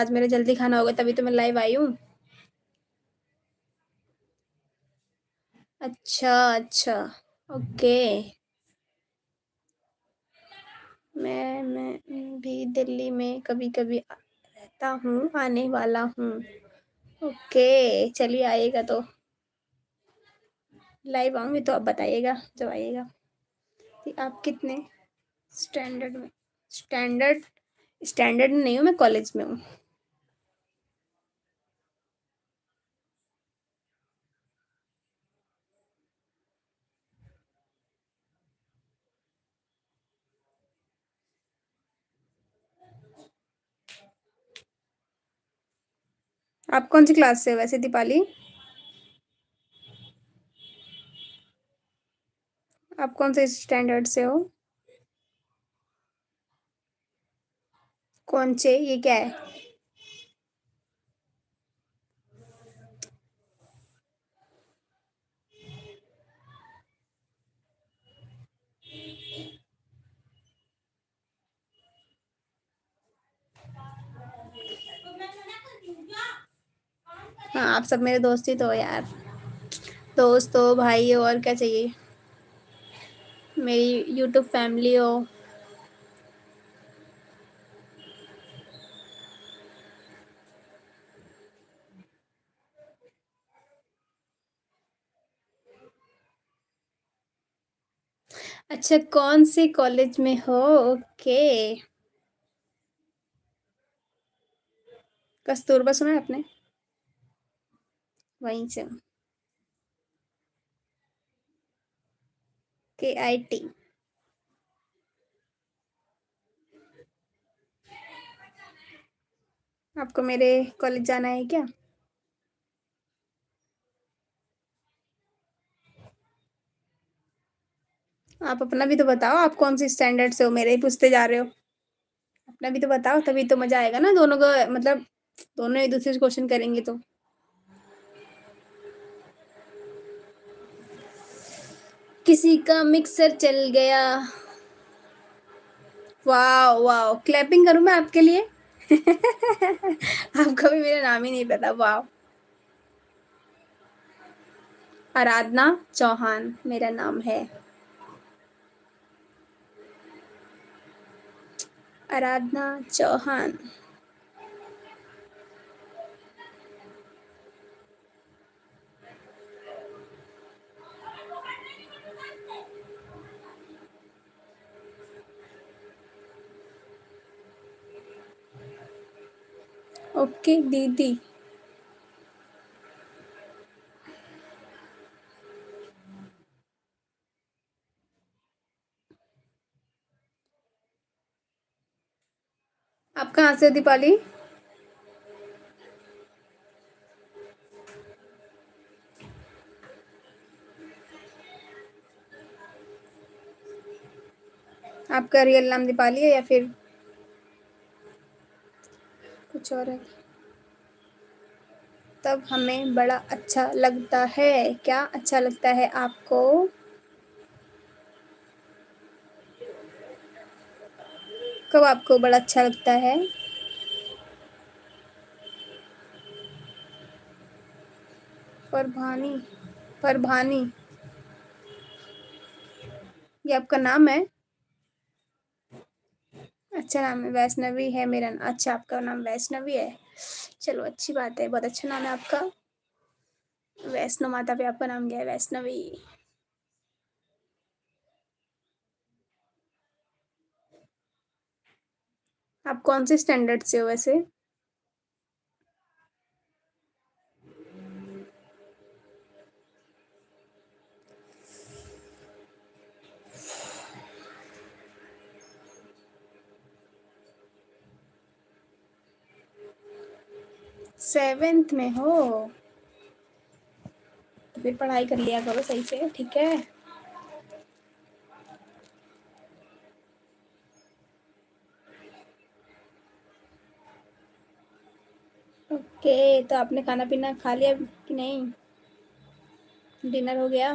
आज मेरा जल्दी खाना होगा तभी तो मैं लाइव आई हूँ। अच्छा, अच्छा। ओके। मैं भी दिल्ली में कभी-कभी रहता हूँ, आने वाला हूँ। ओके, चलिए आइएगा तो लाइव आऊँगी तो आप बताइएगा जब आइएगा कि आप कितने स्टैंडर्ड में स्टैंडर्ड स्टैंडर्ड में नहीं हूँ, मैं कॉलेज में हूँ। आप कौन-सी क्लास से हो वैसे दीपाली? आप कौन से स्टैंडर्ड से हो? कौन से? ये क्या है? हाँ, आप सब मेरे दोस्त ही तो हो यार। दोस्त हो, भाई हो और क्या चाहिए? मेरी यूट्यूब फैमिली हो। अच्छा, कौन से कॉलेज में हो? ओके। कस्तूरबा सुना है आपने? वहीं से हूँ। KIT। आपको मेरे कॉलेज जाना है क्या? आप अपना भी तो बताओ, आप कौन से स्टैंडर्ड से हो? मेरे ही पूछते जा रहे हो। अपना भी तो बताओ, तभी तो मज़ा आएगा ना दोनों को, मतलब दोनों एक-दूसरे से क्वेश्चन करेंगे तो। किसी का मिक्सर चल गया। वाओ! वाओ! क्लैपिंग करूँ मैं आपके लिए? आपको भी मेरा नाम ही नहीं पता, वाओ! आराधना चौहान मेरा नाम है। आराधना चौहान। ओके दीदी। आप कहाँ से हो दीपाली? आपका रियल नाम दीपाली है या फिर कुछ और है? तब हमें बड़ा अच्छा लगता है। क्या अच्छा लगता है आपको? कब आपको बड़ा अच्छा लगता है? परभानी। परभानी। ये आपका नाम है? अच्छा नाम है, वैष्णवी है मेरा। अच्छा, आपका नाम वैष्णवी है। चलो अच्छी बात है, बहुत अच्छा नाम है आपका। वैष्णो माता पे आपका नाम गया है, वैष्णवी। आप कौन से स्टैंडर्ड से हो वैसे? 7th में हो? तो फिर पढ़ाई कर लिया करो सही से, ठीक है? ओके, तो आपने खाना पीना खा लिया कि नहीं? डिनर हो गया?